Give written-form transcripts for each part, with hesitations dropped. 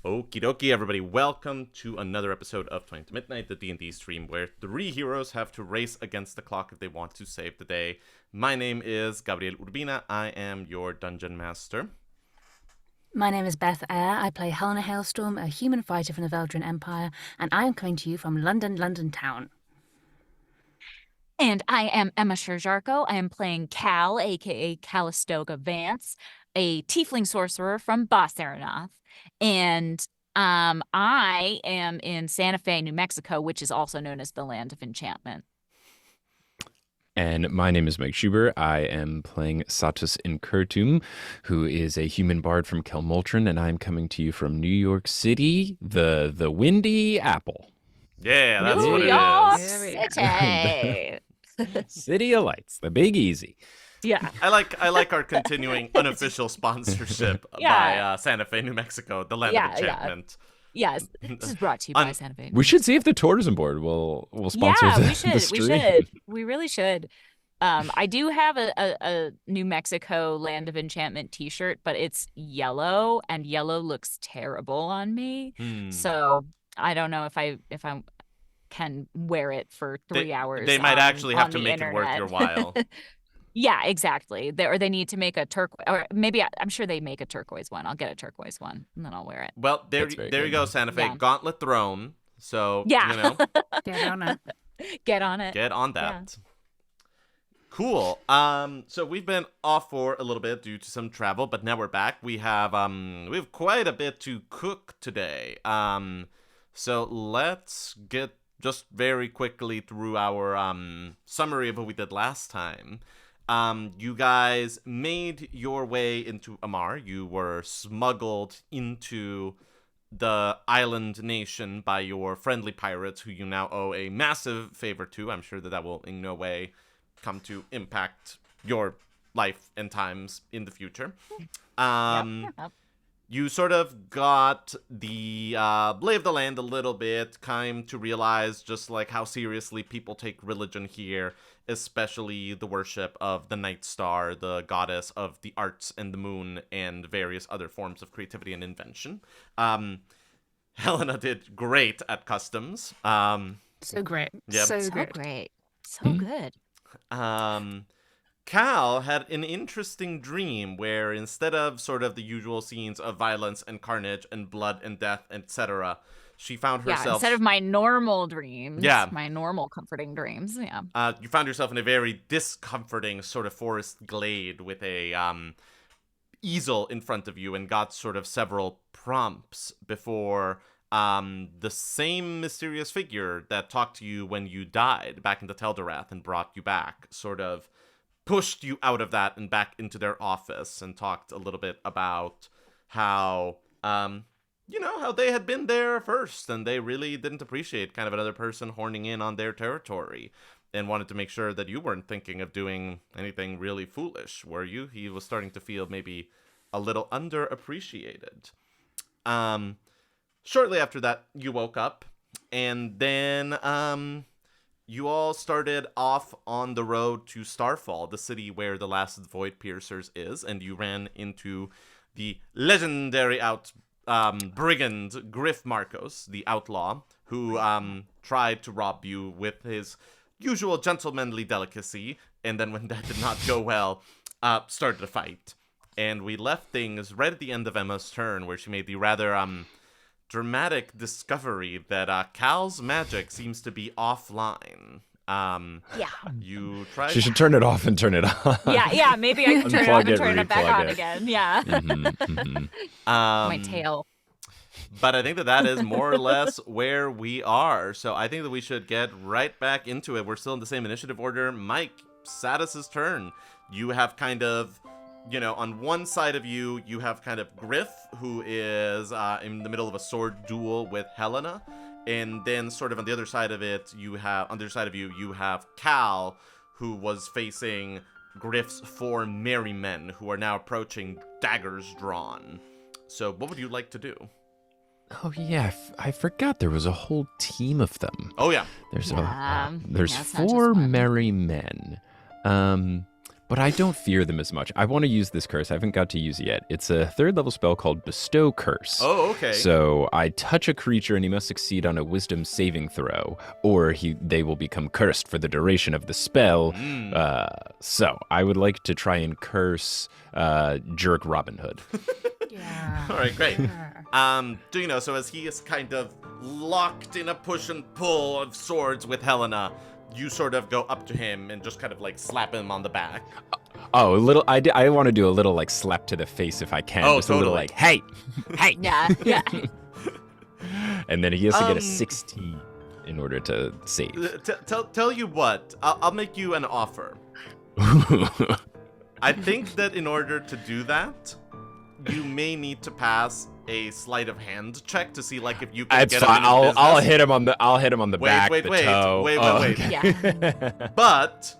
Okie dokie, everybody. Welcome to another episode of 20 to Midnight, the D&D stream where 3 heroes have to race against the clock if they want to save the day. My name is Gabriel Urbina. I am your dungeon master. My name is Beth Eyre. I play Helena Hailstorm, a human fighter from the Veldrin Empire, and I am coming to you from London town. And I am Emma Sherr-Ziarko. I am playing Cal, aka Calistoga Vance, a tiefling sorcerer from Boss Aeronath. And I am in Santa Fe, New Mexico, which is also known as the Land of Enchantment. And my name is Mike Schubert. I am playing Satus in Kurtum, who is a human bard from Kelmoltron, and I'm coming to you from New York City, the Windy Apple. Yeah, that's New what York it is. City. City of Lights, the Big Easy. Yeah. I like our continuing unofficial sponsorship by Santa Fe, New Mexico, the Land of Enchantment. Yes, this is brought to you by Santa Fe. We should see if the tourism board will sponsor the stream. We should. We really should. I do have a New Mexico Land of Enchantment t-shirt, but it's yellow, and yellow looks terrible on me. So I don't know if I can wear it for 3 hours. They might actually have to make internet. it worth your while. Yeah, exactly. They need to make a turquoise, or maybe I'm sure they make a turquoise one. I'll get a turquoise one, and then I'll wear it. Well, there you go, Santa Fe. Yeah. Gauntlet thrown. So, yeah. you know. Get on it. Get on it. Get on that. Yeah. Cool. So we've been off for a little bit due to some travel, but now we're back. We have quite a bit to cook today. So let's get just very quickly through our summary of what we did last time. You guys made your way into Amar. You were smuggled into the island nation by your friendly pirates, who you now owe a massive favor to. I'm sure that will in no way come to impact your life and times in the future. Yep. You sort of got the lay of the land a little bit, came to realize just like how seriously people take religion here, especially the worship of the Night Star, the goddess of the arts and the moon, and various other forms of creativity and invention. Helena did great at customs. So great. Yep. So great. So good. Cal had an interesting dream where instead of sort of the usual scenes of violence and carnage and blood and death, etc., she found herself... Yeah, instead of my normal dreams. Yeah. My normal comforting dreams, yeah. You found yourself in a very discomforting sort of forest glade with a easel in front of you and got sort of several prompts before the same mysterious figure that talked to you when you died back in the Teldorath and brought you back sort of pushed you out of that and back into their office and talked a little bit about how, how they had been there first and they really didn't appreciate kind of another person horning in on their territory and wanted to make sure that you weren't thinking of doing anything really foolish, were you? He was starting to feel maybe a little underappreciated. Shortly after that, you woke up and then, you all started off on the road to Starfall, the city where the last of the Void Piercers is, and you ran into the legendary brigand Griff Marcos, the outlaw, who tried to rob you with his usual gentlemanly delicacy, and then when that did not go well, started a fight. And we left things right at the end of Emma's turn, where she made the rather dramatic discovery that Cal's magic seems to be offline. Yeah. You tried. She should turn it off and turn it on. Yeah. Maybe I can turn it off and turn it back on it. again. Yeah. My tail. But I think that is more or less where we are. So I think that we should get right back into it. We're still in the same initiative order. Mike, Satus's turn. You have kind of... on one side of you, you have kind of Griff, who is in the middle of a sword duel with Helena. And then sort of on the other side of it, you have Cal, who was facing Griff's 4 merry men, who are now approaching, daggers drawn. So what would you like to do? Oh, yeah. I forgot there was a whole team of them. Oh, yeah. There's Yeah, there's it's not just 4 one. merry men. but I don't fear them as much. I want to use this curse. I haven't got to use it yet. It's a 3rd level spell called Bestow Curse. Oh, okay. So I touch a creature and he must succeed on a wisdom saving throw, or they will become cursed for the duration of the spell. So I would like to try and curse Jerk Robin Hood. Yeah. All right, great. So as he is kind of locked in a push and pull of swords with Helena, you sort of go up to him and just kind of like slap him on the back. Oh, a little. I want to do a little like slap to the face if I can. Oh, just totally. a little like, hey, hey. Yeah. And then he has to get a 16 in order to save. Tell you what, I'll make you an offer. I think that in order to do that, you may need to pass a sleight of hand check to see like if you can That's get fine. him in his I'll business. hit him on the back, the toe. Wait. Okay. Yeah. But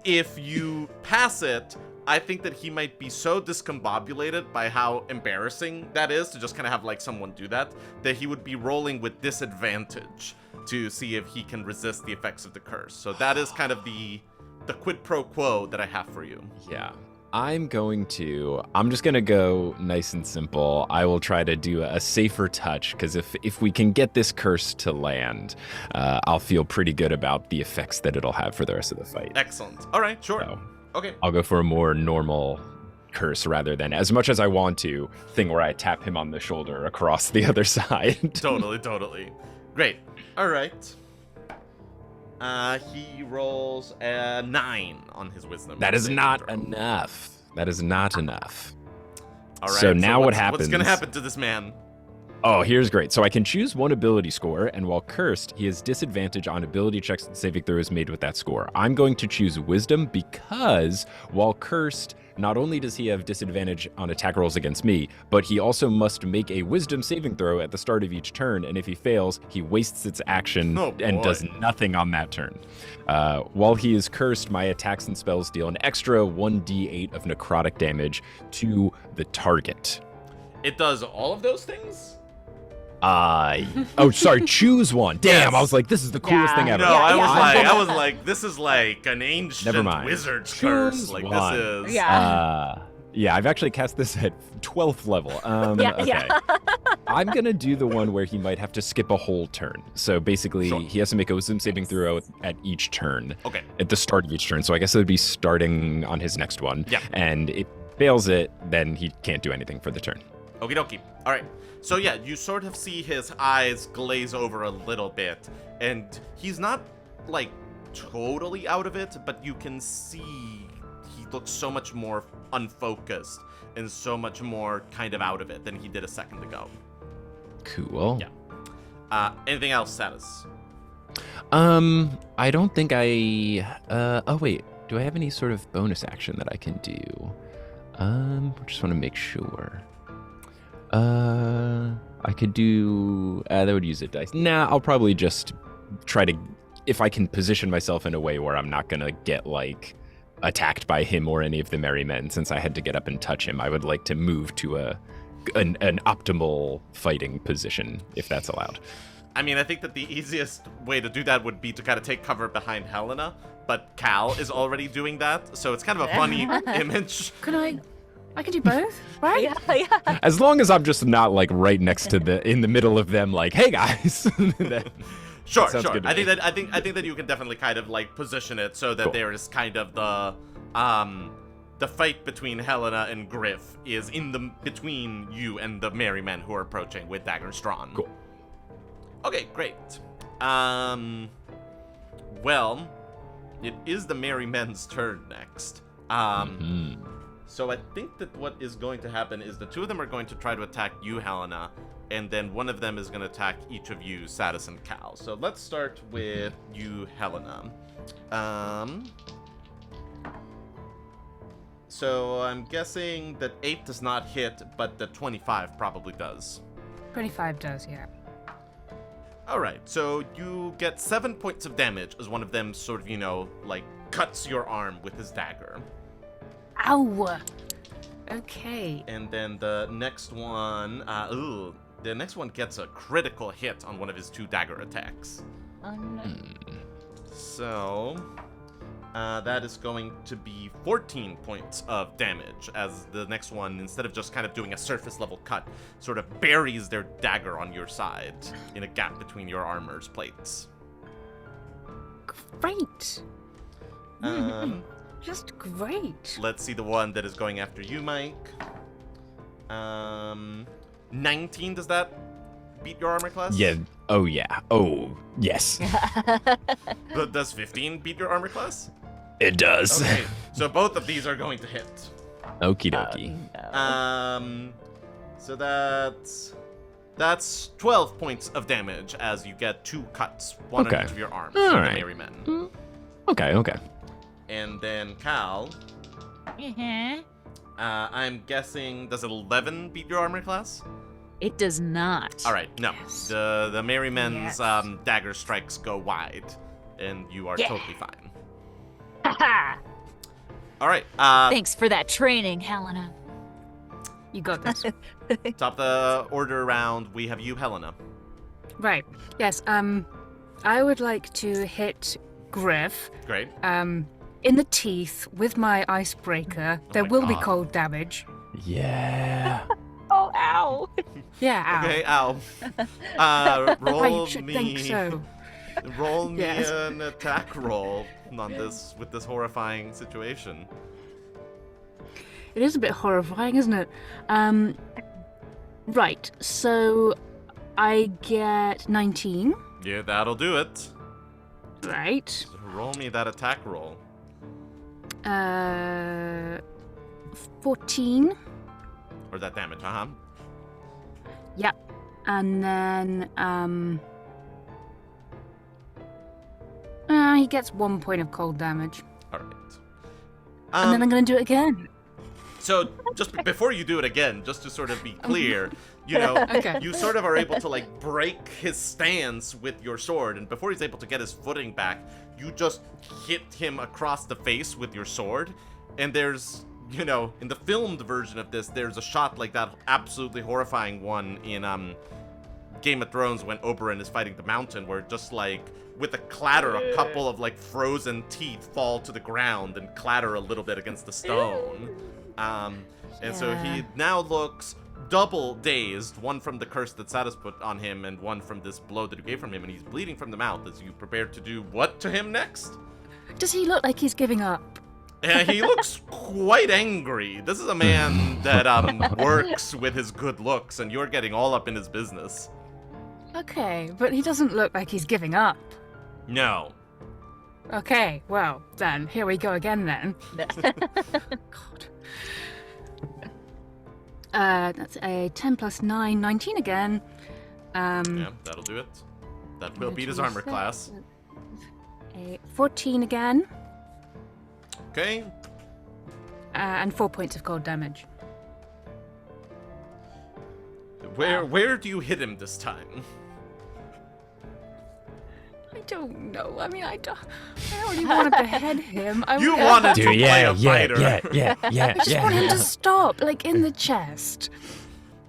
if you pass it, I think that he might be so discombobulated by how embarrassing that is to just kind of have like someone do that he would be rolling with disadvantage to see if he can resist the effects of the curse. So that is kind of the quid pro quo that I have for you. Yeah. I'm just going to go nice and simple. I will try to do a safer touch, because if we can get this curse to land, I'll feel pretty good about the effects that it'll have for the rest of the fight. Excellent. All right, sure. So, okay. I'll go for a more normal curse rather than, as much as I want to, thing where I tap him on the shoulder across the other side. Totally. Great. All right. He rolls a 9 on his wisdom. That is saving not throw. enough. That is not enough. All right. So now what what's happens? going to happen to this man? Oh, here's great. So I can choose one ability score, and while cursed, he has disadvantage on ability checks and saving throws made with that score. I'm going to choose Wisdom because while cursed, not only does he have disadvantage on attack rolls against me, but he also must make a Wisdom saving throw at the start of each turn, and if he fails, he wastes its action and does nothing on that turn. While he is cursed, my attacks and spells deal an extra 1d8 of necrotic damage to the target. It does all of those things? Choose one. Damn, Yes. I was like, this is the coolest thing ever. No, Yeah, I was like, this is like an ancient wizard's curse. Choose Like one. this is. Yeah, I've actually cast this at 12th level. Okay. I'm going to do the one where he might have to skip a whole turn. So basically, he has to make a wisdom saving throw at each turn. Okay. At the start of each turn. So I guess it would be starting on his next one. Yeah. And if fails it, then he can't do anything for the turn. Okie dokie. All right. So yeah, you sort of see his eyes glaze over a little bit, and he's not like totally out of it, but you can see he looks so much more unfocused and so much more kind of out of it than he did a second ago. Cool. Yeah. Anything else, Satus? I don't think oh wait, do I have any sort of bonus action that I can do? Just want to make sure. I could do, that would use a dice. Nah, I'll probably just try to, if I can position myself in a way where I'm not gonna get like attacked by him or any of the merry men, since I had to get up and touch him, I would like to move to an optimal fighting position, if that's allowed. I mean, I think that the easiest way to do that would be to kind of take cover behind Helena, but Cal is already doing that, so it's kind of a funny image. I can do both, right? Yeah. As long as I'm just not like right next to in the middle of them, like, hey guys. Sure. Sounds good to I me. think that you can definitely kind of like position it so that Cool. there is kind of the fight between Helena and Griff is between you and the merry men who are approaching with daggers drawn. Cool. Okay, great. Well, it is the merry men's turn next. So I think that what is going to happen is the two of them are going to try to attack you, Helena, and then one of them is going to attack each of you, Satus and Cal. So let's start with you, Helena. So I'm guessing that 8 does not hit, but the 25 probably does. 25 does, yeah. All right, so you get 7 points of damage as one of them sort of, like cuts your arm with his dagger. Ow! Okay. And then the next one, the next one gets a critical hit on one of his 2 dagger attacks. Oh, no. So, That is going to be 14 points of damage, as the next one, instead of just kind of doing a surface level cut, sort of buries their dagger on your side in a gap between your armor's plates. Great. Just great. Let's see the one that is going after you, Mike. 19, does that beat your armor class? Yeah. Oh, yeah. Oh, yes. But does 15 beat your armor class? It does. Okay, so both of these are going to hit. Okie dokie. No. So that's 12 points of damage as you get 2 cuts, one Okay. on each of your arms All from right. the merry men. Okay. And then Cal, I'm guessing, does 11 beat your armor class? It does not. All right, no. Yes. The merry men's Yes. dagger strikes go wide, and you are Yeah. totally fine. Ha-ha. All right, Thanks for that training, Helena. You got this. top the order round, we have you, Helena. Right. Yes. I would like to hit Griff. Great. In the teeth with my icebreaker. There my will be God. cold damage. Yeah. Oh, ow. Yeah. Ow. Okay, ow. Roll I should me. think so. Roll me Yes. an attack roll on this with this horrifying situation. It is a bit horrifying, isn't it? Right. So I get 19. Yeah, that'll do it. Right. So roll me that attack roll. 14. Or that damage, uh-huh. Yep. And then he gets 1 point of cold damage. All right. And then I'm gonna do it again. So just before you do it again, just to sort of be clear, you know, Okay. you sort of are able to like break his stance with your sword, and before he's able to get his footing back, you just hit him across the face with your sword. And there's, you know, in the filmed version of this, there's a shot like that absolutely horrifying one in Game of Thrones when Oberyn is fighting the mountain, where just like with a clatter, a couple of like frozen teeth fall to the ground and clatter a little bit against the stone. And so he Yeah. now looks double dazed, one from the curse that Satus put on him and one from this blow that you gave from him, and he's bleeding from the mouth as you prepare to do what to him next? Does he look like he's giving up? He looks quite angry. This is a man that works with his good looks, and you're getting all up in his business. Okay, but he doesn't look like he's giving up. No. Okay, well, then, here we go again then. God. That's a 10 plus 9, 19 again. Yeah, that'll do it. That will beat his armor class. A 14 again, Okay. and 4 points of cold damage. Where do you hit him this time? I don't know. I mean, I already wanted to behead him. You wanted to Dude, play a fighter. yeah. I just want him to stop, like in the chest.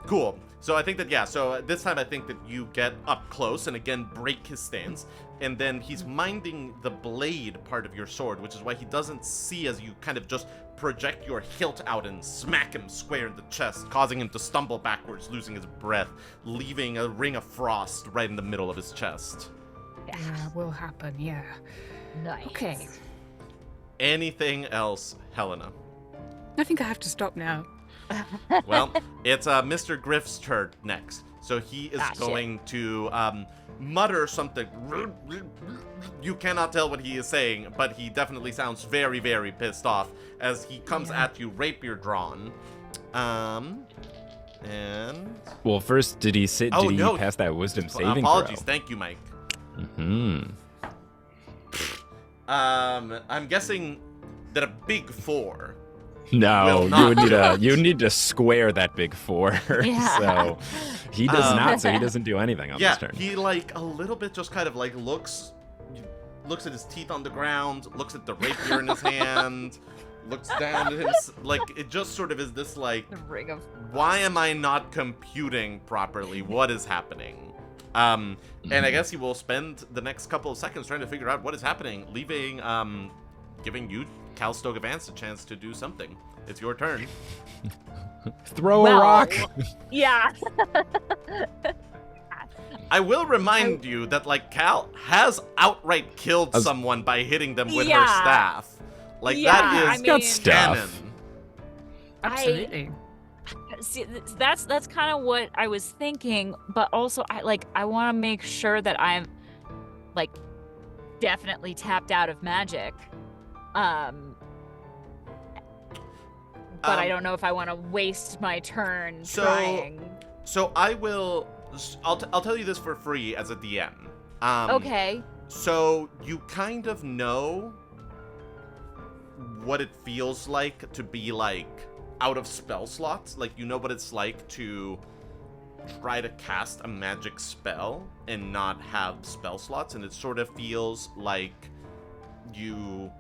Cool. So I think that, yeah, so this time I think that you get up close and again break his stance, and then he's minding the blade part of your sword, which is why he doesn't see as you kind of just project your hilt out and smack him square in the chest, causing him to stumble backwards, losing his breath, leaving a ring of frost right in the middle of his chest. Yeah, will happen, yeah. Nice. Okay. Anything else, Helena? I think I have to stop now. Well, it's Mr. Griff's turn next. So he is Shit. going to mutter something. You cannot tell what he is saying, but he definitely sounds very, very pissed off as he comes at you, rapier drawn. And Well, first, did he no. pass that wisdom saving apologies. throw? Thank you, Mike. Hmm. I'm guessing that a big 4. No, Will not. you would need to square that big 4. Yeah. So he does not. So he doesn't do anything on Yeah, this turn. he like a little bit just kind of like looks at his teeth on the ground, looks at the rapier in his hand, looks down at him, like it just sort of is this like, The ring of why am I not computing properly? What is happening? And I guess he will spend the next couple of seconds trying to figure out what is happening, leaving giving you, Cal Stogavance, a chance to do something. It's your turn. Throw a rock. Yeah. I will remind you that, like, Cal has outright killed someone by hitting them with her staff. Like, that is got stuff. canon. Absolutely. See, that's kind of what I was thinking, but also I want to make sure that I'm like definitely tapped out of magic. But I don't know if I want to waste my turn trying. So I'll tell you this for free as a DM. Okay. So you kind of know what it feels like to be like out of spell slots. Like, you know what it's like to try to cast a magic spell and not have spell slots, and it sort of feels like you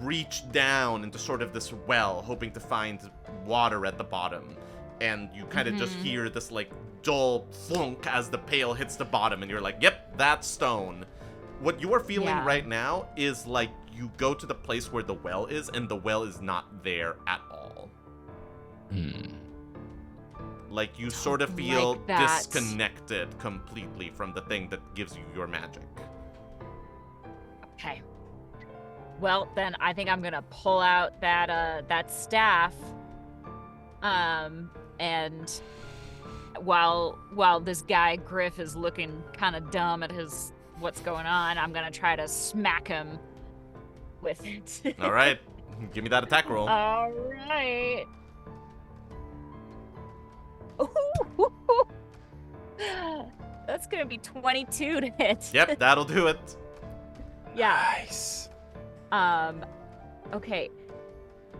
reach down into sort of this well, hoping to find water at the bottom, and you kind of just hear this like dull thunk as the pail hits the bottom, and you're like, yep, that's stone. What you are feeling right now is like you go to the place where the well is, and the well is not there at all. Like, you sort of feel disconnected completely from the thing that gives you your magic. Okay. Well, then I think I'm gonna pull out that staff, and while this guy Griff is looking kind of dumb at what's going on, I'm gonna try to smack him with it. All right, give me that attack roll. All right. That's gonna be 22 to hit. Yep, that'll do it. Yeah. Nice. Okay.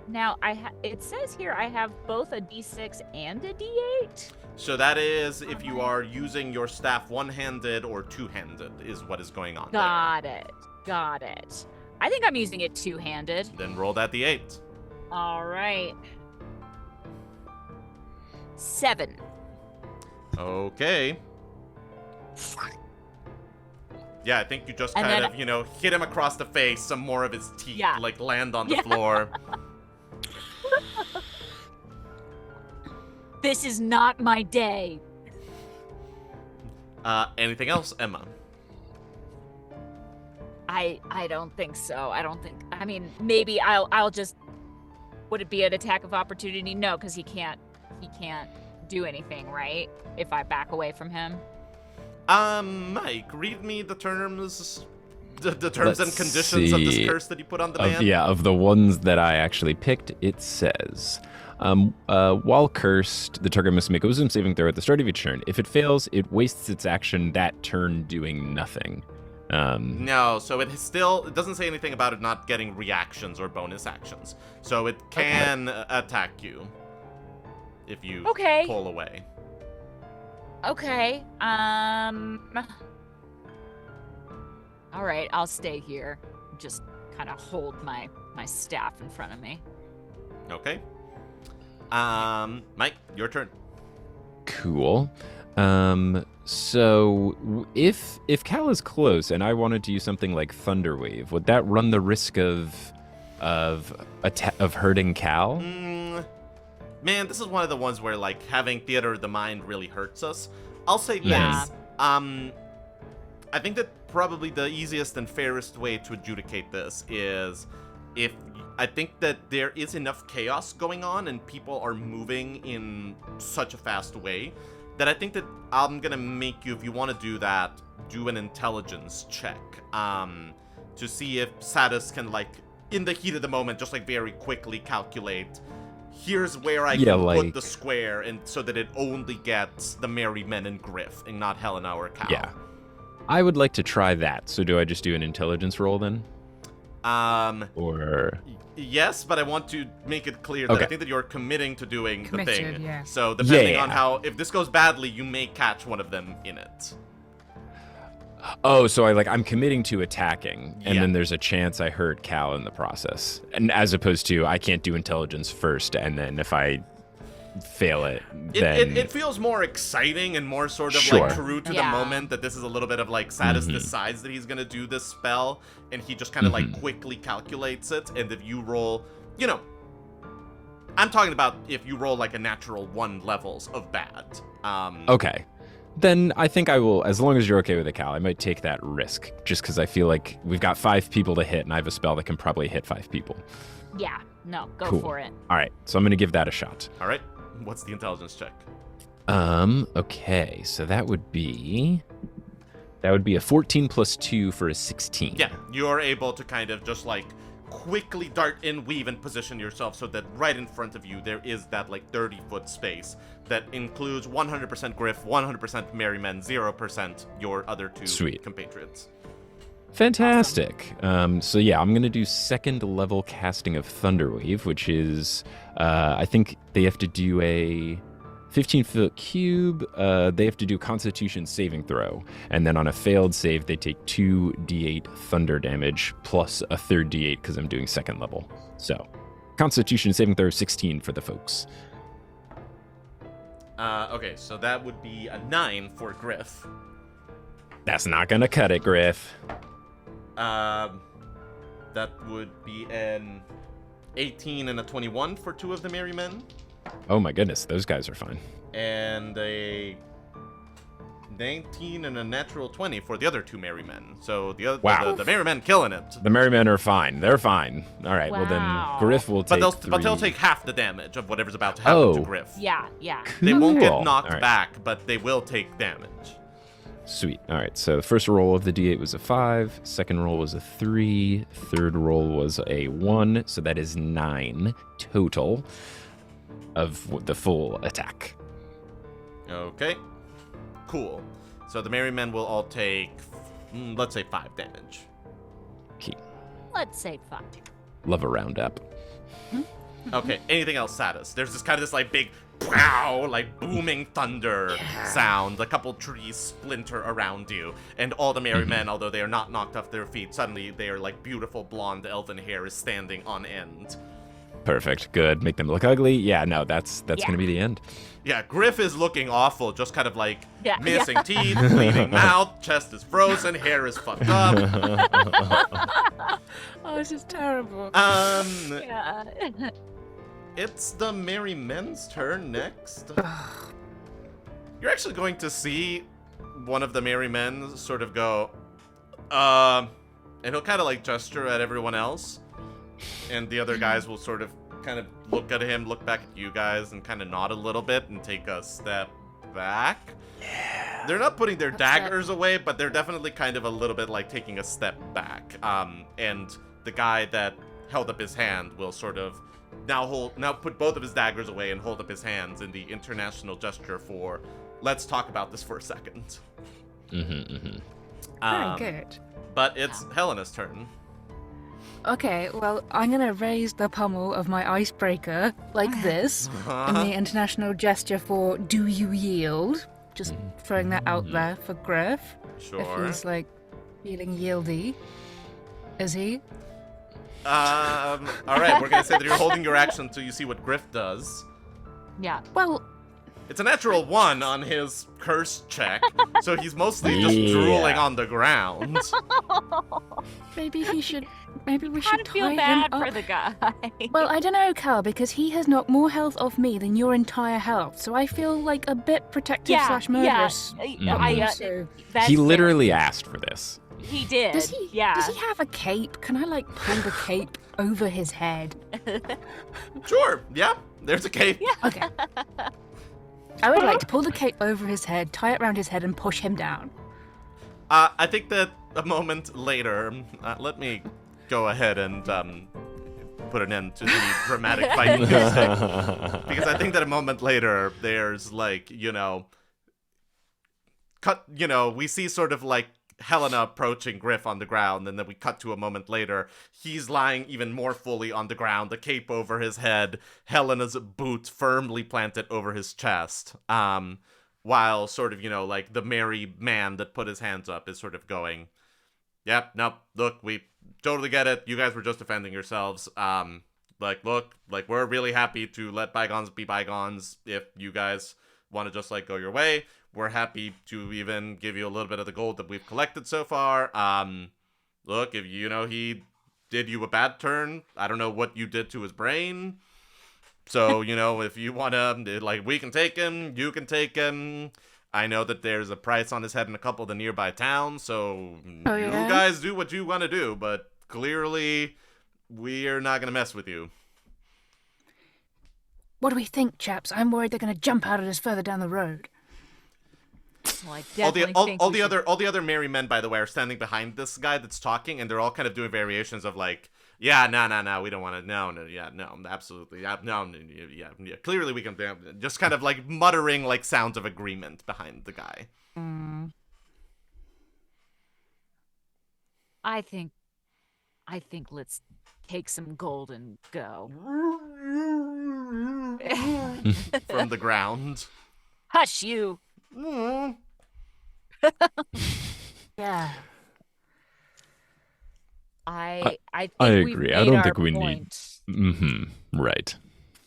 Now it says here I have both a D6 and a D8. So that is if you are using your staff one-handed or two-handed is what is going on. Got it. I think I'm using it two-handed. Then roll that D8. All right. 7. Okay. Yeah, I think you just kind of, hit him across the face. Some more of his teeth, land on the floor. This is not my day. Anything else, Emma? I don't think so. I mean, maybe I'll just. Would it be an attack of opportunity? No, because he can't do anything, right? If I back away from him. Mike, read me the terms, the terms and conditions of this curse that you put on the man. Yeah, of the ones that I actually picked, it says, while cursed, the target must make a wisdom saving throw at the start of each turn. If it fails, it wastes its action that turn doing nothing. No, so it doesn't say anything about it not getting reactions or bonus actions. So it can attack you if you pull away. Okay. All right, I'll stay here. Just kind of hold my staff in front of me. Okay. Mike, your turn. Cool. So if Cal is close and I wanted to use something like Thunderwave, would that run the risk of hurting Cal? Man, this is one of the ones where, like, having theater of the mind really hurts us. I'll say this. Yeah. I think that probably the easiest and fairest way to adjudicate this is I think that there is enough chaos going on and people are moving in such a fast way that I think that I'm going to make you, if you want to do that, do an intelligence check to see if Satus can, like, in the heat of the moment, just, like, very quickly calculate, here's where I can put the square, and so that it only gets the merry men and Griff, and not Helena or Cal. Yeah. I would like to try that. So do I just do an intelligence roll then? Or... Yes, but I want to make it clear that I think that you're committing to doing the thing. Yeah. So depending on how, if this goes badly, you may catch one of them in it. Oh, so I'm committing to attacking, and then there's a chance I hurt Cal in the process. And as opposed to I can't do intelligence first, and then if I fail it, It, then it feels more exciting and more sort of Sure. like true to the Yeah. moment that this is a little bit of like Satus decides that he's gonna do this spell, and he just kind of like quickly calculates it. And if you roll, I'm talking about if you roll like a natural 1 levels of bad. okay. Then I think I will, as long as you're okay with it, Cal, I might take that risk, just because I feel like we've got 5 people to hit, and I have a spell that can probably hit 5 people. Yeah, no, go Cool. for it. All right, so I'm going to give that a shot. All right, what's the intelligence check? Okay, so that would be a 14 plus 2 for a 16. Yeah, you're able to kind of just like quickly dart in, weave, and position yourself so that right in front of you there is that like 30-foot space that includes 100% Griff, 100% Merrymen, 0% your other 2 Sweet. compatriots. Fantastic. So yeah, I'm gonna do second level casting of Thunderwave, which is, I think they have to do a 15-foot cube. They have to do Constitution saving throw, and then on a failed save, they take 2d8 thunder damage plus a third d8 because I'm doing second level. So, Constitution saving throw 16 for the folks. Okay, so that would be a 9 for Griff. That's not gonna cut it, Griff. That would be an 18 and a 21 for 2 of the Merrymen, Oh my goodness, those guys are fine. and a 19 and a natural 20 for the other 2 Merrymen. So Wow. the Merrymen killing it. The Merrymen are fine. They're fine. All right, well Wow. then Griff will take But they'll 3. take half the damage of whatever's about to happen to Oh. Griff. Yeah. They won't get Cool. knocked All right. back, but they will take damage. Sweet. All right, so the first roll of the d8 was a 5, second roll was a 3, third roll was a 1, so that is 9 total of the full attack. Okay. Cool. So the Merrymen will all take, let's say 5 damage. Okay. Let's say 5. Love a roundup. Okay, anything else, Satus? There's this kind of this like big pow, like booming thunder sound. A couple trees splinter around you, and all the Merrymen, although they are not knocked off their feet, suddenly they are like beautiful blonde elven hair is standing on end. Perfect. Good. Make them look ugly. Yeah, no, that's going to be the end. Yeah, Griff is looking awful, just kind of like Yeah, missing teeth, bleeding mouth, chest is frozen, hair is fucked up. Oh, this is terrible. Yeah. It's the Merrymen's turn next. You're actually going to see one of the Merrymen sort of go, and he'll kind of like gesture at everyone else, and the other guys will sort of kind of look at him, look back at you guys, and kind of nod a little bit and take a step back. Yeah. They're not putting their daggers away, but they're definitely kind of a little bit like taking a step back. And the guy that held up his hand will sort of now put both of his daggers away and hold up his hands in the international gesture for, let's talk about this for a second. Very good. But it's Helena's turn. Okay, well, I'm going to raise the pommel of my icebreaker like this in the international gesture for do you yield? Just throwing that out there for Griff. Sure. If he's, like, feeling yieldy. Is he? All right, we're gonna say that you're holding your action until you see what Griff does. Yeah. Well, It's a natural 1 on his curse check, so he's mostly just drooling on the ground. maybe we should I tie feel him bad up. for the guy. Well, I don't know, Cal, because he has knocked more health off me than your entire health, so I feel like a bit protective slash murderous. So- That's He fair. literally asked for this. He did. Does he? Yeah. Does he have a cape? Can I like pull the cape over his head? Sure, yeah, there's a cape. Okay. I would like to pull the cape over his head, tie it around his head, and push him down. I think that a moment later, let me go ahead and put an end to the dramatic fighting music. Because I think that a moment later, there's like, we see sort of like Helena approaching Griff on the ground, and then we cut to a moment later. He's lying even more fully on the ground, the cape over his head, Helena's boot firmly planted over his chest, while sort of, like the merry man that put his hands up is sort of going, yep, nope, look, we totally get it. You guys were just defending yourselves. like, look, like, we're really happy to let bygones be bygones. If you guys want to just, like, go your way, we're happy to even give you a little bit of the gold that we've collected so far. Look, if he did you a bad turn, I don't know what you did to his brain. So, if you want to, like, we can take him, you can take him. I know that there's a price on his head in a couple of the nearby towns, so you guys do what you want to do, but clearly we're not going to mess with you. What do we think, chaps? I'm worried they're going to jump out at us further down the road. Well, I definitely think all the other merry men, by the way, are standing behind this guy that's talking, and they're all kind of doing variations of like, yeah, no, we don't want to, no, yeah, no, absolutely, yeah, no, yeah, clearly we can, just kind of like muttering like sounds of agreement behind the guy. I think let's take some gold and go. From the ground. Hush you. Yeah. I think I we've agree. made I don't our think we point. need. Right.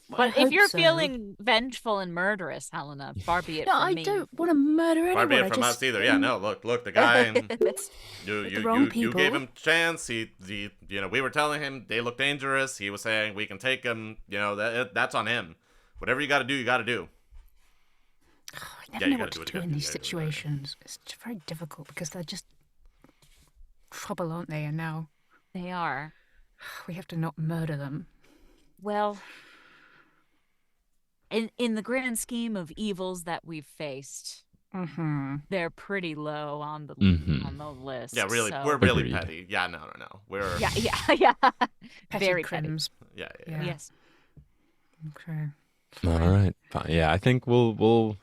But I if you're hope so. feeling vengeful and murderous, Helena, far be it No, from I me. don't want to murder anyone. Far be it I from just us either. Yeah, no, look, the guy, the wrong you people. gave him a chance. He, we were telling him they look dangerous. He was saying we can take him. That's on him. Whatever you got to do, you got to do. I never know what to do in these situations. It's very difficult because they're just trouble, aren't they? And now They are. we have to not murder them. Well, in the grand scheme of evils that we've faced, they're pretty low on the list. Yeah, really, so- we're really Agreed. petty. Yeah, no. We're Yeah. Petty Very crims. yeah. Yeah. Yes. Okay. All right. Fine. Yeah, I think we'll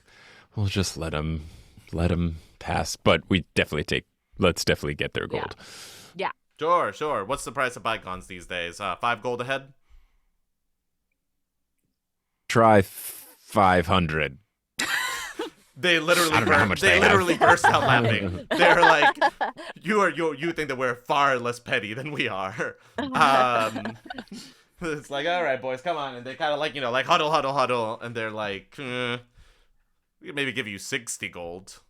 just let him pass, but let's definitely get their gold. Yeah. Sure. What's the price of bygones these days? 5 gold a head? Try 500. They literally I don't know how much they have. literally burst out laughing. They're like, you think that we're far less petty than we are. It's like, all right, boys, come on, and they kind of like like huddle, and they're like, we could maybe give you 60 gold.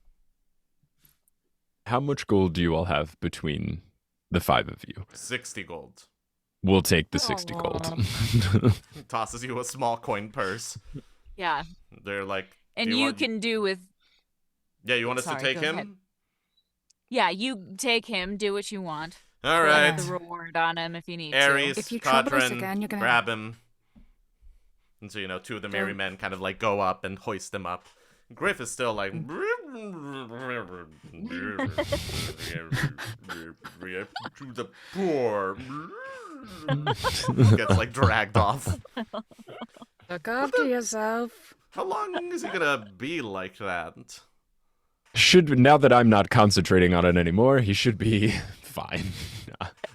How much gold do you all have between the 5 of you? 60 gold. We'll take the 60 gold. He tosses you a small coin purse. Yeah. They're like, And do you want- can do with... Yeah, you want us Sorry, to take go him? ahead. Yeah, you take him, do what you want. All Put right. the reward on him if you need Ares, to. If you trouble us Katrin, again, you're gonna- grab him. And so, 2 of the merry Don't- men kind of like go up and hoist him up. Griff is still like, to the poor. Gets like dragged off. Look after yourself. How long is he gonna be like that? Now that I'm not concentrating on it anymore, he should be fine.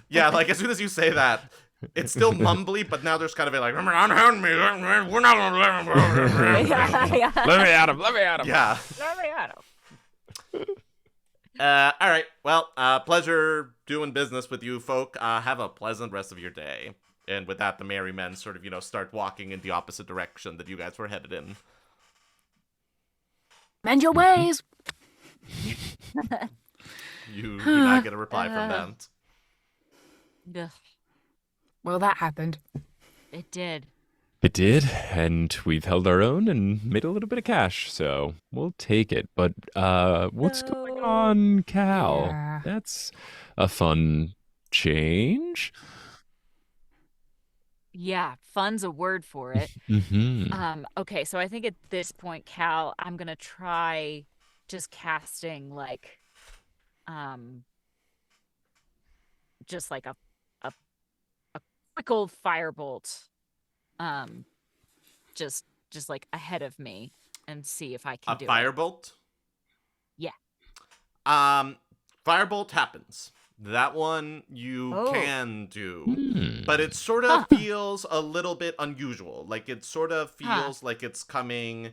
Yeah, like as soon as you say that, it's still mumbly, but now there's kind of a like, unhand me, we're not gonna let him. Yeah. Let me at him. Yeah. All right. Well, pleasure doing business with you folk. Have a pleasant rest of your day. And with that, the merry men sort of, start walking in the opposite direction that you guys were headed in. Mend your ways. You do not get a reply from them. Ugh, Well, that happened. it did. It did, and we've held our own and made a little bit of cash, so we'll take it. But what's going on, Cal? Yeah. That's a fun change. Yeah, fun's a word for it. Mm-hmm. Okay, so I think at this point, Cal, I'm gonna try just casting like just like a quick old firebolt just like ahead of me and see if I can do A firebolt? Yeah. Firebolt happens. That one you Oh. can do. Hmm. But it sort of feels a little bit unusual. Like it sort of feels like it's coming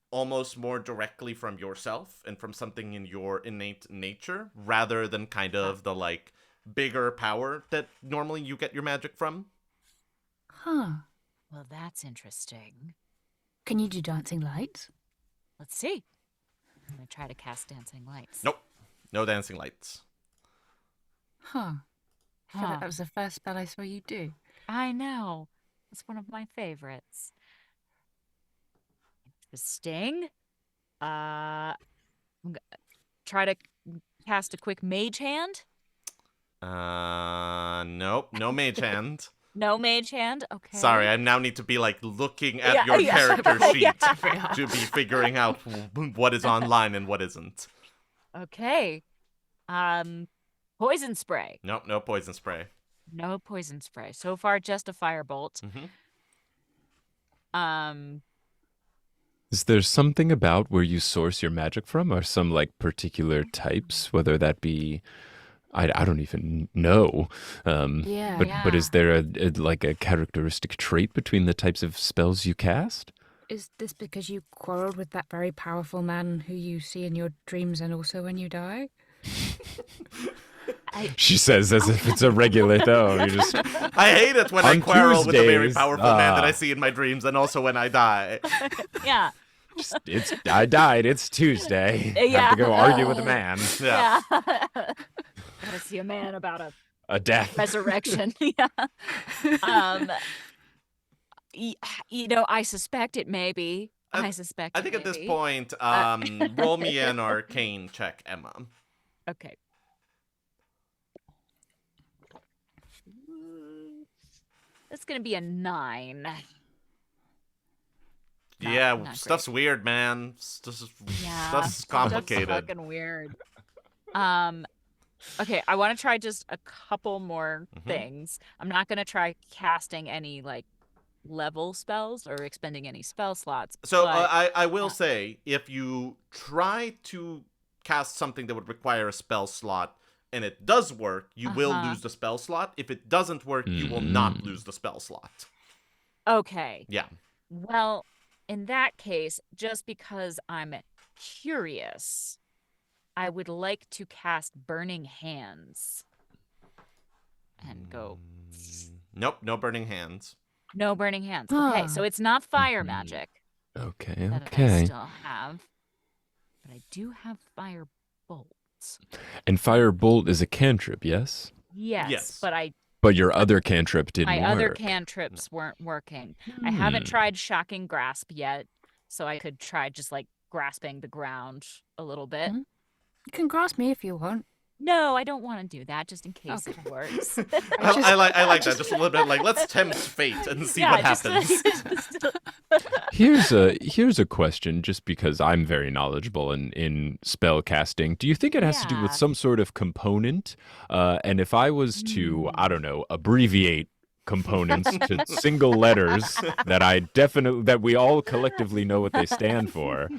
almost more directly from yourself and from something in your innate nature rather than kind of the like bigger power that normally you get your magic from. Huh. Well, that's interesting. Can you do dancing lights? Let's see. I'm going to try to cast Dancing Lights. Nope. No dancing lights. Huh. I feel Huh. like that was the first spell I saw you do. I know. It's one of my favorites. Interesting. I'm gonna try to cast a quick Mage Hand. Nope. No mage hand. No Mage Hand. Okay. Sorry, I now need to be like looking at Yeah, your yeah. character sheet Yeah. to be figuring out what is online and what isn't. Okay. Poison Spray. Nope, no poison spray. No Poison Spray. So far, just a Firebolt. Mm-hmm. Is there something about where you source your magic from, or some like particular types, whether that be, I don't even know. Yeah. But is there a characteristic trait between the types of spells you cast? Is this because you quarreled with that very powerful man who you see in your dreams and also when you die? She says as if it's a regular though. You just I hate it when I On quarrel with a very Tuesdays, powerful man that I see in my dreams and also when I die. Yeah. I died. It's Tuesday. I Yeah. have to go argue with a man. Yeah. Gotta see a man about a death. resurrection. Yeah. I suspect it may be. I suspect. I think it at this may be. point, roll me an arcane check, Emma. Okay. It's gonna be a 9. Yeah, not stuff's weird, man. Yeah, Stuff's complicated. That's fucking weird. Okay, I want to try just a couple more things. I'm not gonna try casting any like level spells or expending any spell slots. So but, I will say, if you try to cast something that would require a spell slot and it does work, you will lose the spell slot. If it doesn't work, you will not lose the spell slot. Okay. Yeah. Well, in that case, just because I'm curious, I would like to cast Burning Hands and go. Nope, no burning hands. No Burning Hands. Okay, so it's not fire magic Okay. that I Okay. still have, but I do have Fire Bolts. And Firebolt is a cantrip, yes? Yes, but But your other cantrip didn't my work. other cantrips weren't working. I haven't tried Shocking Grasp yet, so I could try just like grasping the ground a little bit. You can grasp me if you want. No, I don't want to do that, just in case it works. I like that just a little bit. Like, let's tempt fate and see what happens. Here's a question, just because I'm very knowledgeable in spell casting. Do you think it has to do with some sort of component? And if I was to, I don't know, abbreviate components to single letters that we all collectively know what they stand for,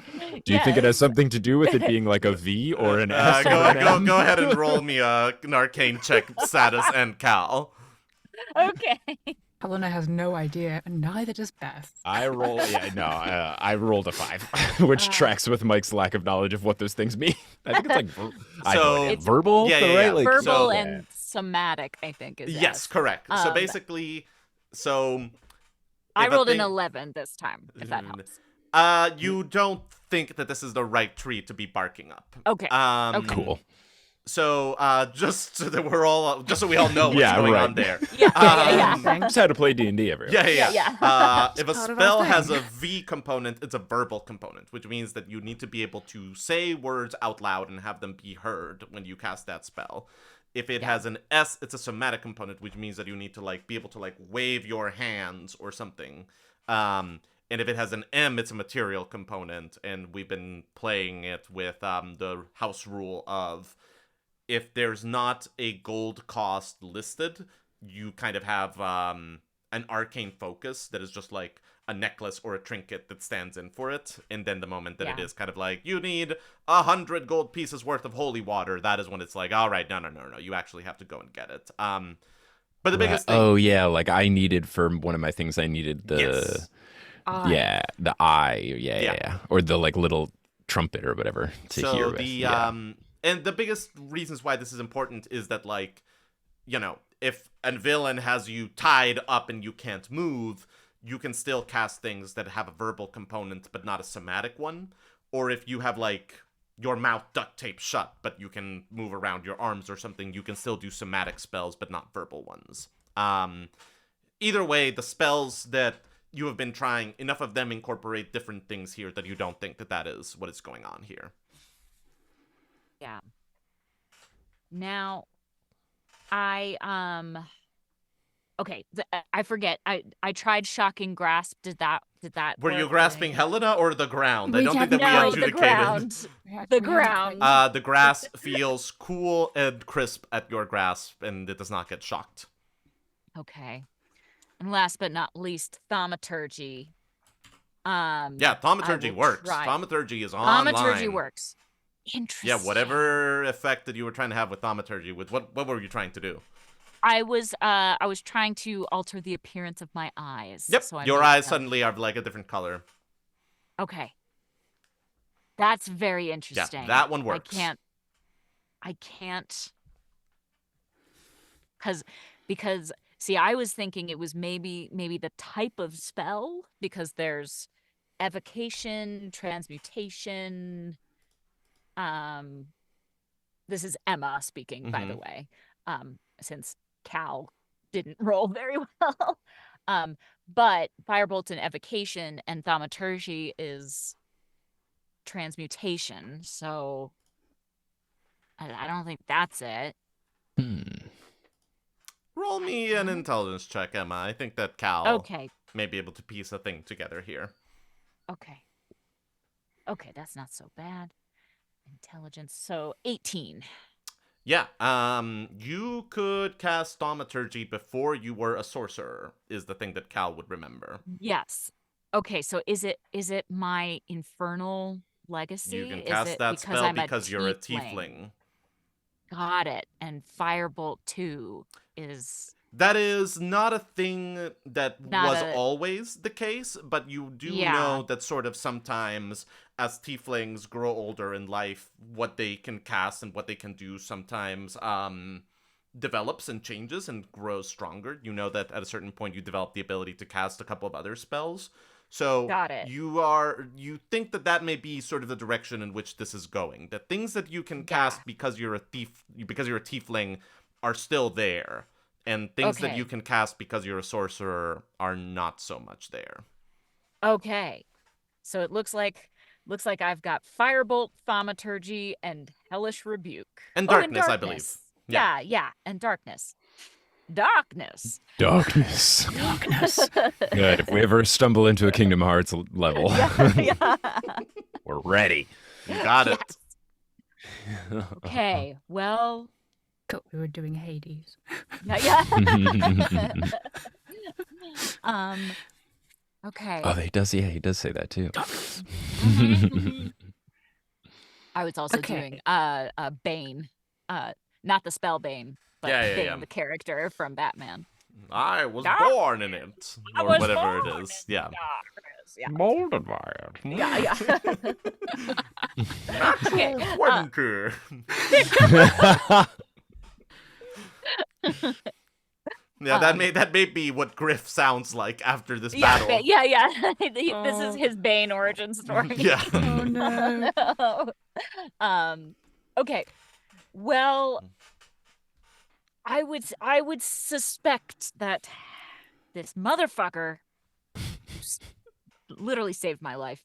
do you think it has something to do with it being like a V or an S? Or an M? Go ahead and roll me an arcane check, Satus and Cal. Okay. Helena has no idea, and neither does Beth. I rolled a 5, which tracks with Mike's lack of knowledge of what those things mean. I think it's like verbal, yeah, right? yeah. Like, verbal and somatic, I think is yes, correct. So basically, I rolled an 11 this time, if that helps. You don't think that this is the right tree to be barking up. Okay. Cool. So, just so that just so we all know what's going on there. Yeah. Just how to play D&D every Yeah. If a part of spell our has thing. a V component, it's a verbal component, which means that you need to be able to say words out loud and have them be heard when you cast that spell. If it has an S, it's a somatic component, which means that you need to like be able to like wave your hands or something. And if it has an M, it's a material component, and we've been playing it with the house rule of, if there's not a gold cost listed, you kind of have an arcane focus that is just like a necklace or a trinket that stands in for it. And then the moment that it is kind of like, you need 100 gold pieces worth of holy water, that is when it's like, all right, no, you actually have to go and get it. But the biggest thing... Oh, yeah, like I needed, for one of my things, I needed the... Yes. The eye, yeah. Or the like little trumpet or whatever to hear with. And the biggest reasons why this is important is that, like, you know, if a villain has you tied up and you can't move, you can still cast things that have a verbal component but not a somatic one. Or if you have, like, your mouth duct taped shut, but you can move around your arms or something, you can still do somatic spells but not verbal ones. Either way, the spells that you have been trying, enough of them incorporate different things here that you don't think that is what is going on here. Yeah. Now, okay, I forget. I tried shocking grasp. Did that Were you work? grasping Helena or the ground? I We don't think that haven't- we No, adjudicated. the ground. The ground. The grass feels cool and crisp at your grasp, and it does not get shocked. Okay. And last but not least, thaumaturgy. Yeah, thaumaturgy will works. try. Thaumaturgy is online. Thaumaturgy works. Interesting. Yeah, whatever effect that you were trying to have with thaumaturgy, with what were you trying to do? I was trying to alter the appearance of my eyes. Yep, So I your made eyes them. suddenly are like a different color. Okay. That's very interesting. Yeah, that one works. I can't because see, I was thinking it was maybe the type of spell, because there's evocation, transmutation. This is Emma speaking, by the way. Since Cal didn't roll very well. But Firebolt and evocation, and thaumaturgy is transmutation, so I don't think that's it. Roll me an intelligence check, Emma. I think that Cal Okay. may be able to piece a thing together here. Okay, that's not so bad. Intelligence, so 18. Yeah, you could cast thaumaturgy before you were a sorcerer, is the thing that Cal would remember. Yes. Okay, so is it my infernal legacy? You can Is cast it that because spell I'm because you're a tiefling. Got it. And Firebolt 2 is... That is not a thing that Not was a- always the case, but you do Yeah. know that sort of sometimes as tieflings grow older in life, what they can cast and what they can do sometimes develops and changes and grows stronger. You know that at a certain point you develop the ability to cast a couple of other spells. So Got it. you think that may be sort of the direction in which this is going. That things that you can cast because you're a tiefling are still there. And things that Okay. you can cast because you're a sorcerer are not so much there. Okay. So it looks like I've got Firebolt, Thaumaturgy, and Hellish Rebuke. And Oh, darkness, I believe. Yeah. Yeah, and Darkness. Darkness. Darkness. Darkness. Good. If we ever stumble into a Kingdom Hearts level, Yeah. we're ready. You got it. Okay, well... Thought we were doing Hades. Yeah. Okay. Oh, he does say that too. I was also Okay. doing Bane. Not the spell Bane, but Yeah, Bane, the character from Batman. I was Dark- born in it. I Or was whatever born it is. Yeah. Yeah. Molded by it. Yeah. Okay. Winter. Yeah, that may be what Griff sounds like after this battle. Yeah. This is his Bane origin story. Yeah. Oh no. Okay. Well, I would suspect that this motherfucker literally saved my life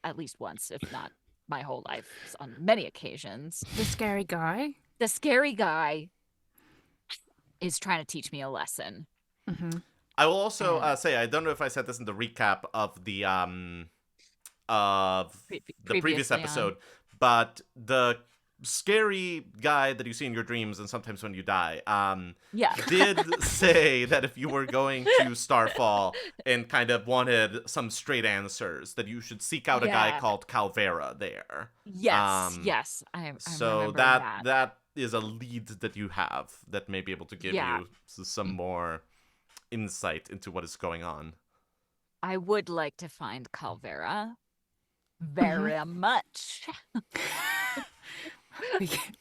at least once, if not my whole life, on many occasions. The scary guy. The scary guy is trying to teach me a lesson. Mm-hmm. I will also say, I don't know if I said this in the recap of the previous Previously episode, but the scary guy that you see in your dreams and sometimes when you die Yeah. did say that if you were going to Starfall and kind of wanted some straight answers, that you should seek out a guy Yeah. called Calvera there. Yes. Yes. I So remember that is a lead that you have that may be able to give Yeah. you some more insight into what is going on. I would like to find Calvera very much.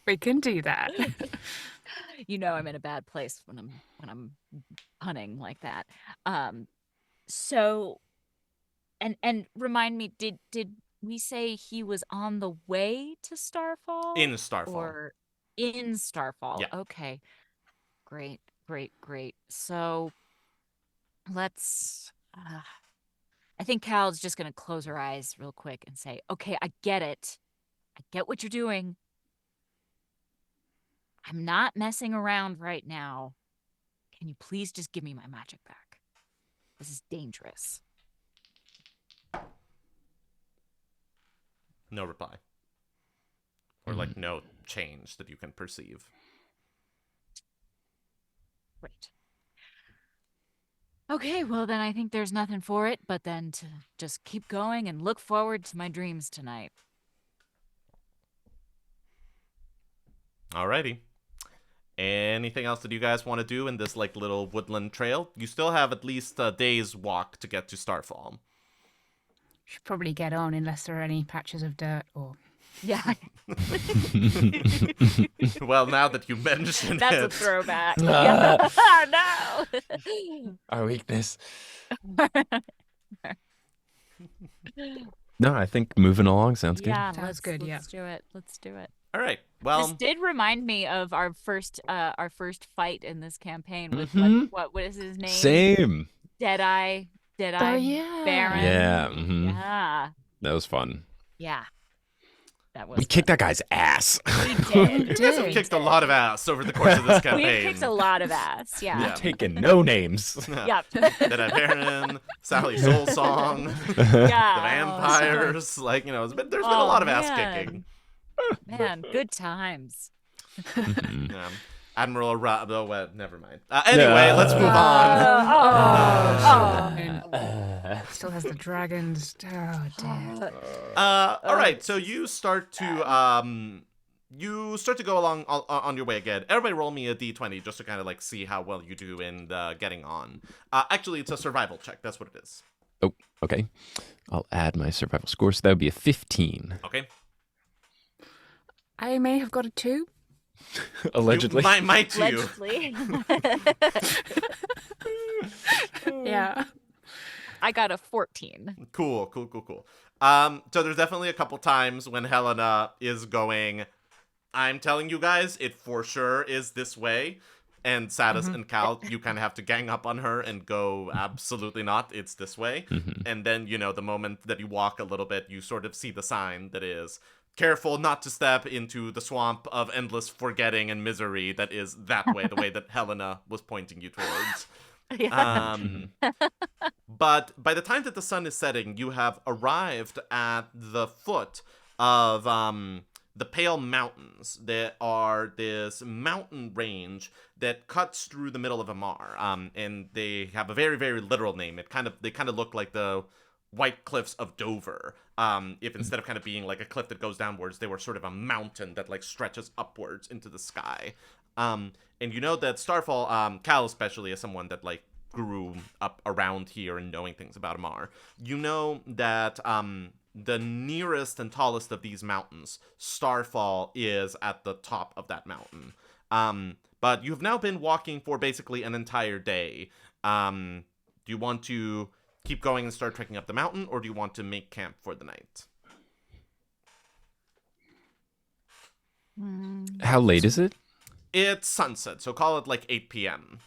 We can do that. I'm in a bad place when I'm punning like that. So and remind me, did we say he was on the way to Starfall? In Starfall. Or in Starfall. Yeah. Okay. Great. So let's I think Cal's just gonna close her eyes real quick and say, okay, I get it. I get what you're doing. I'm not messing around right now. Can you please just give me my magic back? This is dangerous. No reply. Or, like, no change that you can perceive. Great. Okay, well, then I think there's nothing for it but then to just keep going and look forward to my dreams tonight. Alrighty. Anything else that you guys want to do in this, like, little woodland trail? You still have at least a day's walk to get to Starfall. Should probably get on unless there are any patches of dirt or... Yeah. Well, now that you mention That's it. a throwback. Oh, no. Our weakness. No, I think moving along sounds good. Yeah, Sounds good, Let's do it. All right. Well, This did remind me of our first fight in this campaign with what is his name? Same. Deadeye Oh, yeah. Baron. Yeah. Yeah. That was fun. Yeah. That was We kicked that guy's ass. We did. you guys have kicked a lot of ass over the course of this We've campaign. kicked a lot of ass. Yeah. Yeah. Taking no names. Yep. Deadeye Baron, Sally Soul Song, Yeah. the vampires. Like, there's been a lot of ass kicking. Man, good times. Yeah. Admiral never mind. Anyway, let's move on. Still has the dragons. Oh, dear. All right, so you start to go along on your way again. Everybody roll me a d20 just to kind of like see how well you do in getting on. Actually, it's a survival check. That's what it is. Oh, okay. I'll add my survival score, so that would be a 15. Okay. I may have got a 2. Allegedly. Might you? Allegedly. Yeah. I got a 14. Cool. So there's definitely a couple times when Helena is going, I'm telling you guys, it for sure is this way. And Satus and Cal, you kind of have to gang up on her and go, absolutely not, it's this way. And then, the moment that you walk a little bit, you sort of see the sign that is, careful not to step into the swamp of endless forgetting and misery that is that way, the way that Helena was pointing you towards. Yeah. But by the time that the sun is setting, you have arrived at the foot of the Pale Mountains. There are this mountain range that cuts through the middle of Amar, and they have a very, very literal name. They kind of look like the White Cliffs of Dover. If instead of kind of being like a cliff that goes downwards, they were sort of a mountain that like stretches upwards into the sky. And you know that Starfall, Cal especially, as someone that like grew up around here and knowing things about Amar, you know that the nearest and tallest of these mountains, Starfall, is at the top of that mountain. But you've now been walking for basically an entire day. Do you want to keep going and start trekking up the mountain, or do you want to make camp for the night? How late is it? It's sunset, so call it like 8 p.m.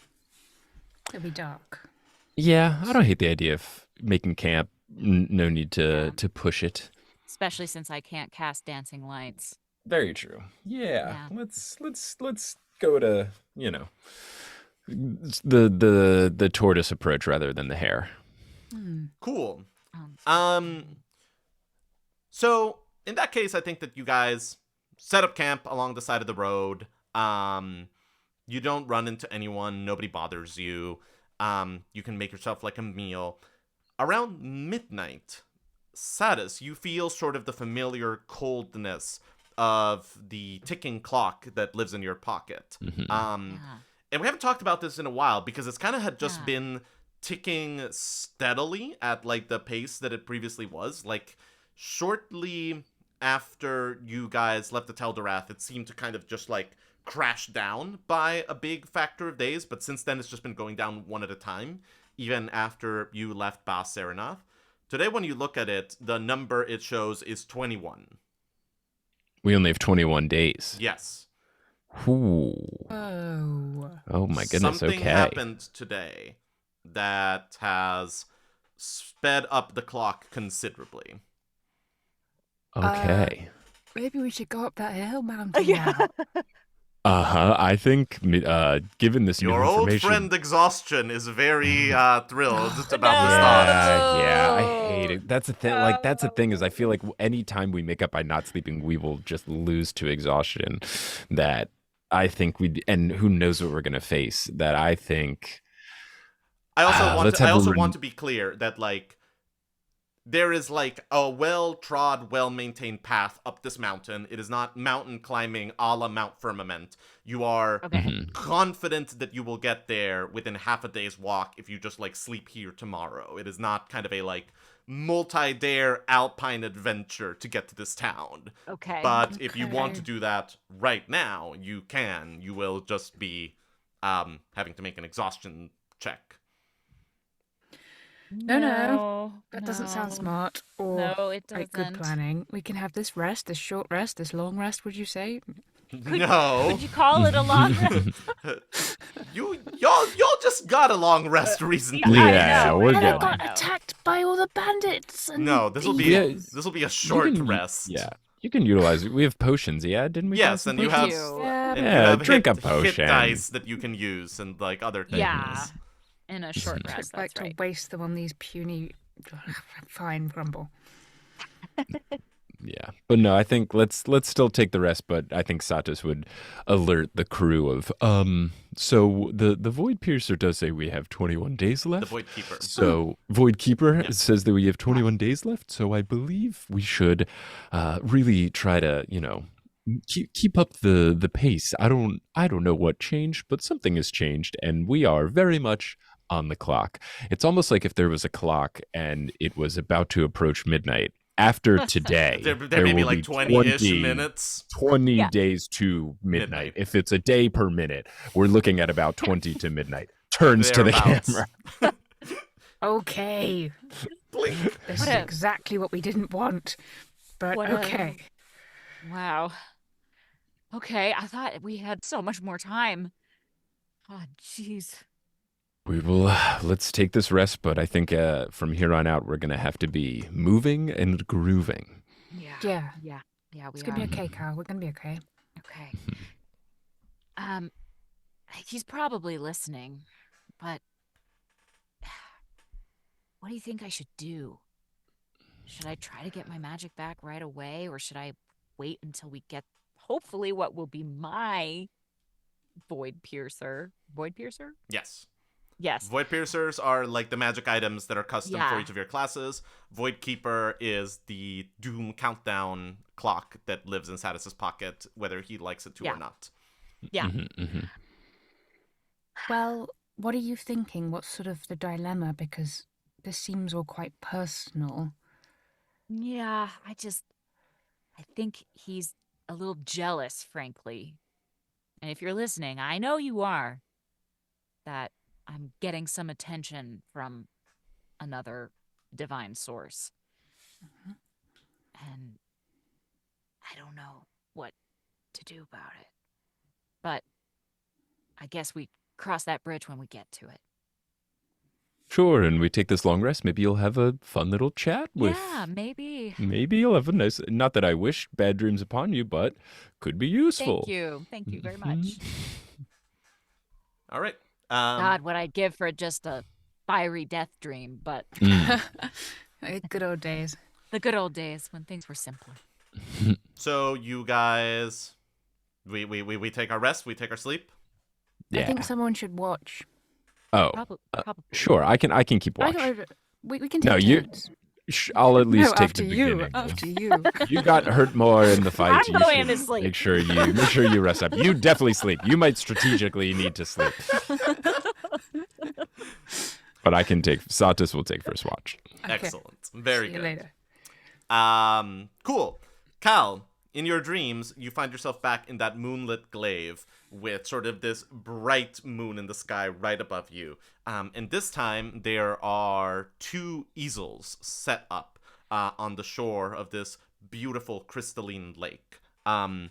It'll be dark. Yeah, I don't hate the idea of making camp. No need to push it. Especially since I can't cast dancing lights. Very true. Yeah. Let's go to, the tortoise approach rather than the hare. Cool. So in that case, I think that you guys set up camp along the side of the road. You don't run into anyone. Nobody bothers you. You can make yourself like a meal. Around midnight, Satus, you feel sort of the familiar coldness of the ticking clock that lives in your pocket. And we haven't talked about this in a while because it's kind of had just been ticking steadily at like the pace that it previously was. Like shortly after you guys left the Teldorath, it seemed to kind of just like crashed down by a big factor of days, but since then it's just been going down one at a time, even after you left Bas Serenath. Today, when you look at it, the number it shows is 21. We only have 21 days. Yes. Ooh. Oh My goodness, Something okay. happened today that has sped up the clock considerably. Okay. Maybe we should go up that hill mountain now. I think, given this Your new old information... friend Exhaustion is very thrilled about this No. thought. Yeah, I hate it. That's the thing. Like, that's the thing is, I feel like any time we make up by not sleeping, we will just lose to exhaustion. That I think and who knows what we're gonna face. That I think. I also let's want to be clear that like there is like a well-trod, well-maintained path up this mountain. It is not mountain climbing a la Mount Firmament. You are confident that you will get there within half a day's walk if you just like sleep here tomorrow. It is not kind of a like multi-dare alpine adventure to get to this town. Okay. But if you want to Okay. do that right now, you can. You will just be having to make an exhaustion check. No. That doesn't sound smart or No, it like doesn't. good planning. We can have this rest, this short rest, this long rest, would you say? No. Would you call it a long rest? Y'all just got a long rest recently. Yeah, know, we're I And know, I good. got I know. attacked by all the bandits. And No, this will be Yeah, a short can- rest. Yeah, you can utilize it. We have potions. Yeah, didn't we? buy Yes, some and you potions? have Yeah, and you Yeah, have drink a hit potion. dice that you can use and like other things. Yeah. In a short rest, I'd like that's right. to waste them on these puny. Fine, grumble. Yeah, but no, I think let's still take the rest. But I think Satus would alert the crew of So the Void Piercer does say we have 21 days left. The Void Keeper. So Void Keeper Yeah. says that we have 21 days left. So I believe we should really try to keep up the pace. I don't know what changed, but something has changed, and we are very much on the clock. It's almost like if there was a clock and it was about to approach midnight. After today, There may be will like 20-ish minutes. 20 Yeah. days to midnight. Midnight. If it's a day per minute, we're looking at about 20 to midnight. Turns to the Thereabouts. camera. Okay. Blink. This What is a- exactly what we didn't want. But What a- okay. Wow. Okay, I thought we had so much more time. Oh, jeez. We will, let's take this rest, but I think from here on out, we're going to have to be moving and grooving. Yeah. Yeah. Yeah. Yeah, we It's are. gonna be okay, Carl. We're gonna be okay. Okay. He's probably listening, but what do you think I should do? Should I try to get my magic back right away, or should I wait until we get hopefully what will be my Void Piercer? Void Piercer? Yes. Yes. Void Piercers are like the magic items that are custom for Yeah. each of your classes. Void Keeper is the Doom countdown clock that lives in Satus's pocket, whether he likes it to Yeah. or not. Yeah. Well, what are you thinking? What's sort of the dilemma? Because this seems all quite personal. Yeah, I think he's a little jealous, frankly. And if you're listening, I know you are, that I'm getting some attention from another divine source. And I don't know what to do about it. But I guess we cross that bridge when we get to it. Sure, and we take this long rest. Maybe you'll have a fun little chat with. Yeah, maybe. Maybe you'll have a nice. Not that I wish bad dreams upon you, but could be useful. Thank you. Thank you very much. All right. God, what I'd give for just a fiery death dream, but Good old days. the good old days when things were simpler. So you guys, we take our rest, we take our sleep. I Yeah. think someone should watch. Oh, Probably. sure. I can keep I watch. don't, we can No, take you- turns. I'll at least No, take after the you. beginning. After you. You got hurt more in the fight. I'm You going should to sleep. Make sure you rest up. You definitely sleep. You might strategically need to sleep. But I can take. Satus will take first watch. Okay. Excellent. Very See you good. later. Cool. Cal, in your dreams, you find yourself back in that moonlit glaive with sort of this bright moon in the sky right above you. And this time, there are 2 easels set up on the shore of this beautiful crystalline lake. And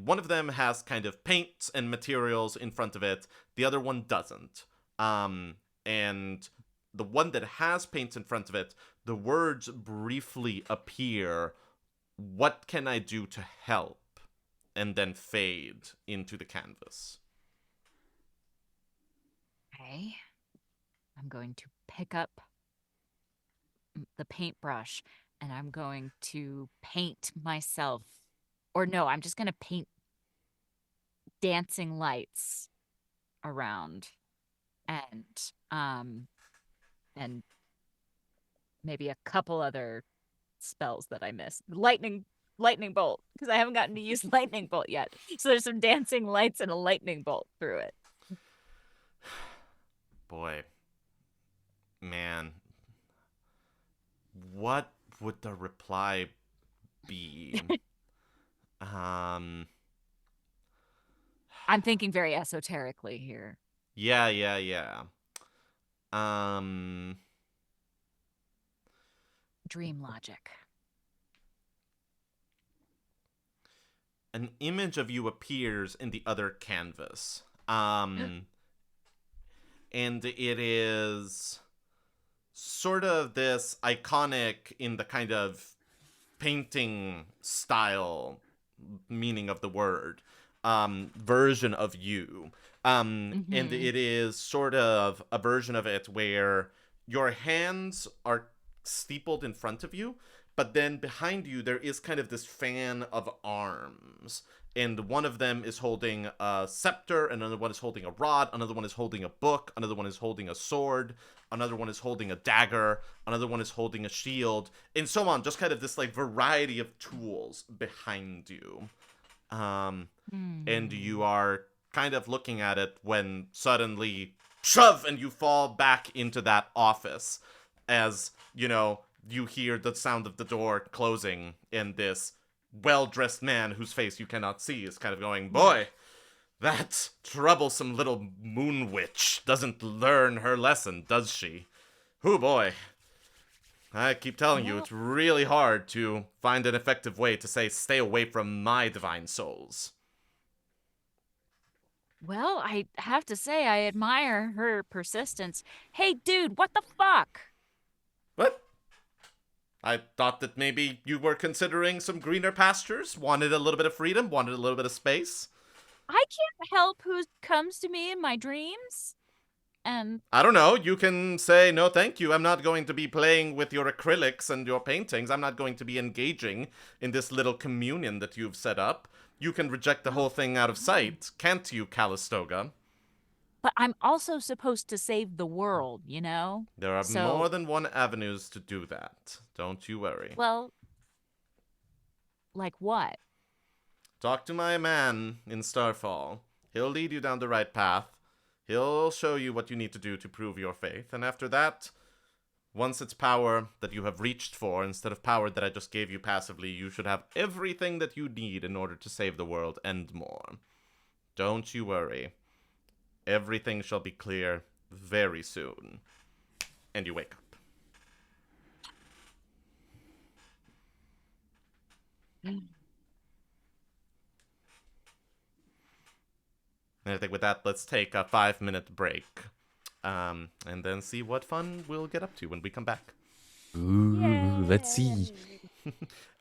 one of them has kind of paints and materials in front of it. The other one doesn't. And the one that has paints in front of it, the words briefly appear, "What can I do to help?" and then fade into the canvas. Okay. I'm going to pick up the paintbrush and I'm going to paint myself. Or no, I'm just going to paint dancing lights around and maybe a couple other spells that I missed. Lightning bolt, because I haven't gotten to use lightning bolt yet. So there's some dancing lights and a lightning bolt through it. Boy. Man. What would the reply be? I'm thinking very esoterically here. Yeah. Dream logic. An image of you appears in the other canvas. And it is sort of this iconic, in the kind of painting style meaning of the word, version of you. And it is sort of a version of it where your hands are steepled in front of you, but then behind you there is kind of this fan of arms. And one of them is holding a scepter, another one is holding a rod, another one is holding a book, another one is holding a sword, another one is holding a dagger, another one is holding a shield, and so on. Just kind of this like variety of tools behind you. And you are kind of looking at it when suddenly, shove, and you fall back into that office as, you know, you hear the sound of the door closing, and this well-dressed man whose face you cannot see is kind of going, "Boy, that troublesome little moon witch doesn't learn her lesson, does she? Oh boy. I keep telling you, it's really hard to find an effective way to say, stay away from my divine souls." Well, I have to say I admire her persistence. Hey, dude, what the fuck? What? I thought that maybe you were considering some greener pastures, wanted a little bit of freedom, wanted a little bit of space. I can't help who comes to me in my dreams. And I don't know, you can say, "No, thank you, I'm not going to be playing with your acrylics and your paintings. I'm not going to be engaging in this little communion that you've set up." You can reject the whole thing out of sight, can't you, Calistoga? but I'm also supposed to save the world, you know? There are So- more than one avenues to do that. Don't you worry. Well, like what? Talk to my man in Starfall. He'll lead you down the right path. He'll show you what you need to do to prove your faith. And after that, once it's power that you have reached for, instead of power that I just gave you passively, you should have everything that you need in order to save the world and more. Don't you worry. Everything shall be clear very soon. And you wake up. And I think with that, let's take a 5-minute break. And then see what fun we'll get up to when we come back. Ooh, let's see.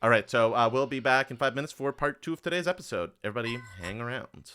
All right, so we'll be back in 5 minutes for part 2 of today's episode. Everybody, hang around.